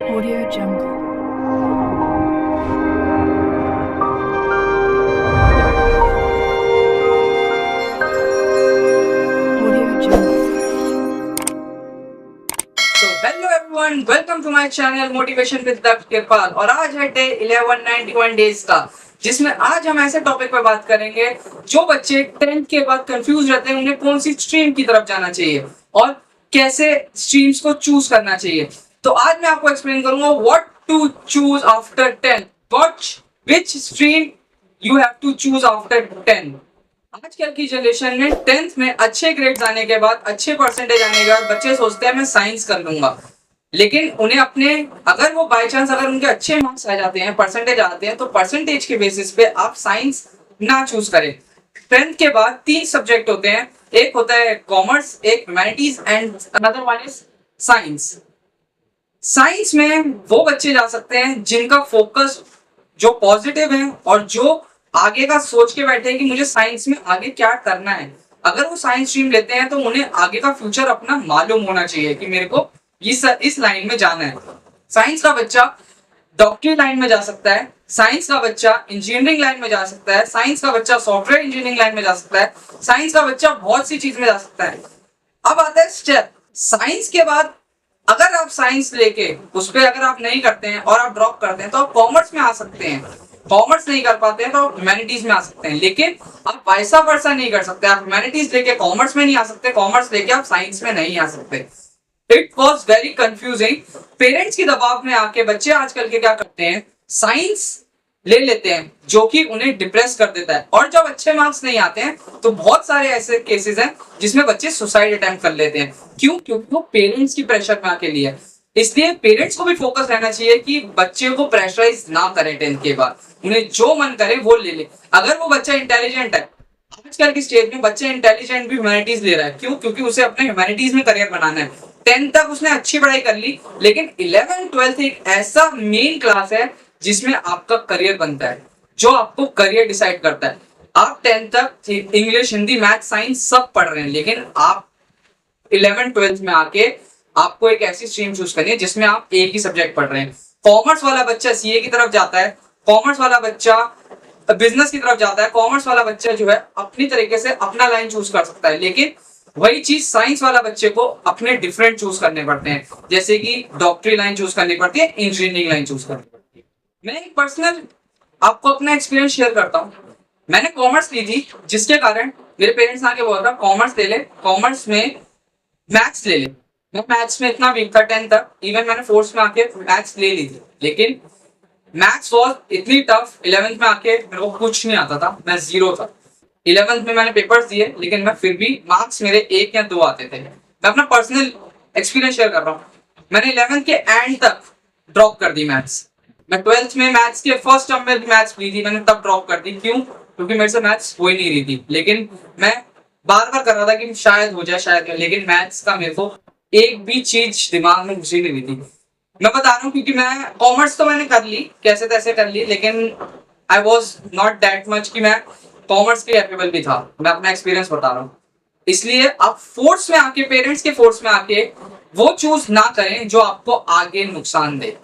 Audio Jungle. Audio Jungle. So hello everyone, welcome to my channel Motivation with Dr. Kirpal और आज है day 1191 days का, जिसमें आज हम ऐसे टॉपिक पर बात करेंगे जो बच्चे 10th के बाद कंफ्यूज रहते हैं उन्हें कौन सी स्ट्रीम की तरफ जाना चाहिए और कैसे स्ट्रीम्स को चूज करना चाहिए। तो आज मैं आपको एक्सप्लेन करूंगा what to choose after 10th, which stream you have to choose after 10th। आजकल की जनरेशन में 10th में अच्छे ग्रेड्स आने के बाद, अच्छे परसेंटेज आने के बाद बच्चे सोचते हैं मैं साइंस कर लूंगा, लेकिन उन्हें अपने अगर वो बाय चांस अगर उनके अच्छे मार्क्स आ जाते हैं, परसेंटेज आते हैं, तो परसेंटेज के बेसिस पे आप साइंस ना चूज करें। 10th के बाद 3 सब्जेक्ट होते हैं, एक होता है कॉमर्स, एक humanities and another one is science. Science में वो बच्चे जा सकते हैं जिनका फोकस जो पॉजिटिव है और जो आगे का सोच के बैठे हैं कि मुझे साइंस में आगे क्या करना है। अगर वो साइंस स्ट्रीम लेते हैं तो उन्हें आगे का फ्यूचर अपना मालूम होना चाहिए कि मेरे को इस लाइन में जाना है। साइंस का बच्चा डॉक्टरी लाइन में जा सकता है, साइंस का बच्चा इंजीनियरिंग लाइन में जा सकता है, साइंस का बच्चा सॉफ्टवेयर इंजीनियरिंग लाइन में जा सकता है, साइंस का बच्चा बहुत सी चीज में जा सकता है। अब आता है स्टेप साइंस के बाद। अगर आप साइंस लेके उस पर अगर आप नहीं करते हैं और आप ड्रॉप करते हैं तो आप कॉमर्स में आ सकते हैं। कॉमर्स नहीं कर पाते हैं तो आप ह्यूमैनिटीज में आ सकते हैं, लेकिन आप वैसा वर्सा नहीं कर सकते। आप ह्यूमैनिटीज लेके कॉमर्स में नहीं आ सकते, कॉमर्स लेके आप साइंस में नहीं आ सकते। It was very confusing. Parents के दबाव में आके बच्चे आजकल के क्या करते हैं, साइंस ले लेते हैं जो कि उन्हें डिप्रेस कर देता है, और जब अच्छे मार्क्स नहीं आते हैं तो बहुत सारे ऐसे केसेस हैं जिसमें बच्चे सुसाइड अटेम्प्ट कर लेते हैं। क्यों? क्योंकि वो पेरेंट्स की प्रेशर में आके लिए। इसलिए पेरेंट्स को भी फोकस रहना चाहिए कि बच्चे को प्रेशराइज ना करें 10th के बाद, उन्हें जो मन करे वो ले ले। अगर वो बच्चा इंटेलिजेंट है, आजकल की स्टेज में बच्चा इंटेलिजेंट भी ह्यूमैनिटीज ले रहा है। क्यों? क्योंकि उसे अपने ह्यूमैनिटीज में करियर बनाना है। 10th तक उसने अच्छी पढ़ाई कर ली, लेकिन 11th 12th एक ऐसा मेन क्लास है जिसमें आपका करियर बनता है, जो आपको करियर डिसाइड करता है। आप 10th तक इंग्लिश, हिंदी, मैथ, साइंस सब पढ़ रहे हैं, लेकिन आप 11th 12th में आके आपको एक ऐसी स्ट्रीम चूज करनी है जिसमें आप एक ही सब्जेक्ट पढ़ रहे हैं। कॉमर्स वाला बच्चा सीए की तरफ जाता है, कॉमर्स वाला बच्चा बिजनेस की तरफ जाता है, कॉमर्स वाला बच्चा जो है अपनी तरीके से अपना लाइन चूज कर सकता है, लेकिन वही चीज साइंस वाला बच्चे को अपने डिफरेंट चूज करने पड़ते हैं, जैसे कि डॉक्टरी लाइन चूज करनी पड़ती है, इंजीनियरिंग लाइन चूज करनी पड़ती है। मैं एक पर्सनल आपको अपना एक्सपीरियंस शेयर करता हूँ। मैंने कॉमर्स ली थी, जिसके कारण मेरे पेरेंट्स आके बोला था कॉमर्स ले ले, कॉमर्स में मैथ्स ले ले। मैं मैथ्स में इतना वीक था 10th तक, इवन मैंने फोर्थ में आके मैथ्स ले ली थी, लेकिन मैथ्स वॉज इतनी टफ। 11th में आके मेरे को कुछ नहीं आता था, मैं 0 था। 11th में मैंने पेपर्स दिए, लेकिन मैं फिर भी मार्क्स मेरे 1 या 2 आते थे। मैं अपना पर्सनल एक्सपीरियंस शेयर कर रहा हूँ। मैंने 11th के एंड तक ड्रॉप कर दी मैथ्स। मैं 12th में मैथ्स के फर्स्ट टर्म में भी मैथ्स ली थी, मैंने तब ड्रॉप कर दी। क्यों? क्योंकि मेरे से मैथ्स हो ही नहीं रही थी, लेकिन मैं बार बार कर रहा था कि शायद हो जाए, शायद हो, लेकिन मैथ्स का मेरे को एक भी चीज दिमाग में घुसी नहीं रही थी। मैं बता रहा हूँ क्योंकि मैं कॉमर्स तो मैंने कर ली, कैसे तैसे कर ली, लेकिन I was not that much कि मैं कॉमर्स के कैपेबल भी था। मैं अपना एक्सपीरियंस बता रहा हूँ। इसलिए आप फोर्स में आके, पेरेंट्स के फोर्स में आके वो चूज ना करें जो आपको आगे नुकसान दे।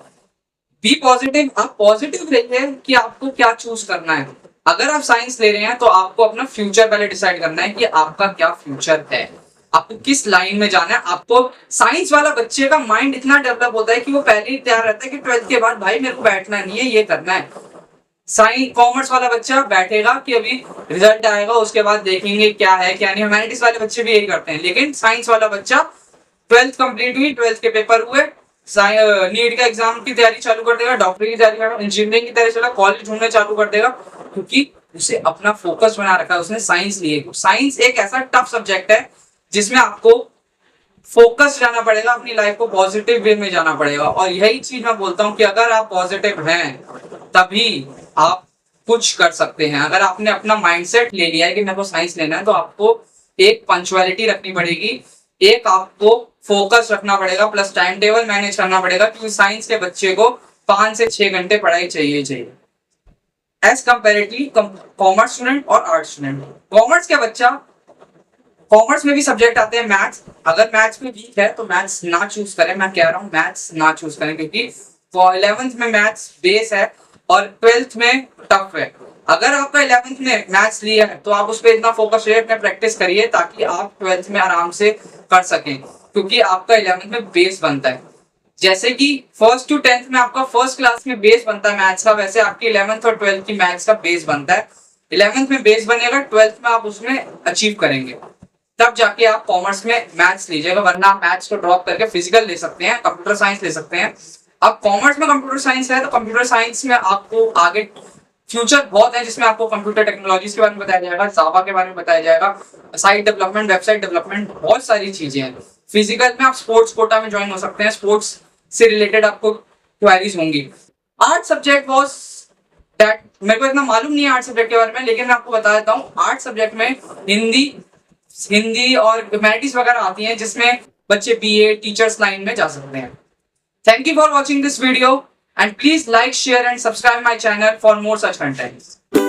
Be positive. आप पॉजिटिव रहिए कि आपको क्या चूज करना है। अगर आप साइंस ले रहे हैं तो आपको अपना फ्यूचर पहले डिसाइड करना है कि आपका क्या फ्यूचर है, आपको किस लाइन में जाना है। आपको साइंस वाला बच्चे का माइंड इतना डेवलप होता है कि वो पहले ही तैयार रहता है कि 12th के बाद भाई मेरे को बैठना नहीं है, ये करना है। साइंस कॉमर्स वाला बच्चा बैठेगा कि अभी रिजल्ट आएगा, उसके बाद देखेंगे क्या है क्या नहीं। ह्यूमैनिटीज वाले बच्चे भी यही करते हैं, लेकिन साइंस वाला बच्चा 12th कंप्लीट हुई, 12th के पेपर हुए, नीट का एग्जाम की तैयारी चालू कर देगा, डॉक्टरी की तैयारी कर, इंजीनियरिंग की तैयारी चला, कॉलेज ढूंढना चालू कर देगा, क्योंकि उसे अपना फोकस बना रखा है, उसने साइंस लिए। साइंस एक ऐसा टफ सब्जेक्ट है जिसमें आपको फोकस जाना पड़ेगा, अपनी लाइफ को पॉजिटिव वे में जाना पड़ेगा। और यही चीज मैं बोलता हूँ कि अगर आप पॉजिटिव हैं तभी आप कुछ कर सकते हैं। अगर आपने अपना माइंडसेट ले लिया है कि मेरे को साइंस लेना है, तो आपको एक पंक्चुअलिटी रखनी पड़ेगी, एक आपको फोकस रखना पड़ेगा, प्लस टाइम टेबल मैनेज करना पड़ेगा, क्योंकि साइंस के बच्चे को 5 से 6 घंटे पढ़ाई चाहिए एज कंपेरेटिवली कॉमर्स स्टूडेंट और आर्ट स्टूडेंट। कॉमर्स के बच्चा कॉमर्स में भी सब्जेक्ट आते हैं मैथ्स। अगर मैथ्स में वीक है तो मैथ्स ना चूज करें, मैं कह रहा हूँ मैथ्स ना चूज करें, क्योंकि 11th में मैथ्स बेस है और 12th में टफ है। अगर आपका 11th में मैथ्स लिया है तो आप उस पर इतना फोकस रहिए, अपने प्रैक्टिस करिए ताकि आप 12th में आराम से कर सकें, क्योंकि आपका 11th में बेस बनता है। जैसे कि 1st to 10th में आपका फर्स्ट क्लास में बेस बनता है मैथ्स का, वैसे आपकी 11th और 12th की मैथ्स का बेस बनता है। 11th में बेस बनेगा, 12th में आप उसमें अचीव करेंगे, तब जाके आप कॉमर्स में मैथ्स लीजिएगा, वरना आप मैथ्स को ड्रॉप करके फिजिकल ले सकते हैं, कंप्यूटर साइंस ले सकते हैं। अब कॉमर्स में कंप्यूटर साइंस है तो कंप्यूटर साइंस में आपको आगे फ्यूचर बहुत है, जिसमें आपको कंप्यूटर टेक्नोलॉजीज के बारे में बताया जाएगा, जावा के बारे में बताया जाएगा, साइट डेवलपमेंट, वेबसाइट डेवलपमेंट, बहुत सारी चीजें हैं। फिजिकल में आप स्पोर्ट्स कोटा में ज्वाइन हो सकते हैं, स्पोर्ट्स से रिलेटेड आपको क्वेरीज होंगी। आर्ट सब्जेक्ट वॉज दैट, मेरे को इतना मालूम नहीं है आर्ट सब्जेक्ट के बारे में, लेकिन मैं आपको बता देता हूँ आर्ट सब्जेक्ट में हिंदी और ह्यूमैनिटीज वगैरह आती हैं, जिसमें बच्चे बीए टीचर्स लाइन में जा सकते हैं। Thank you for watching this video and please like, share and subscribe my channel for more such contents.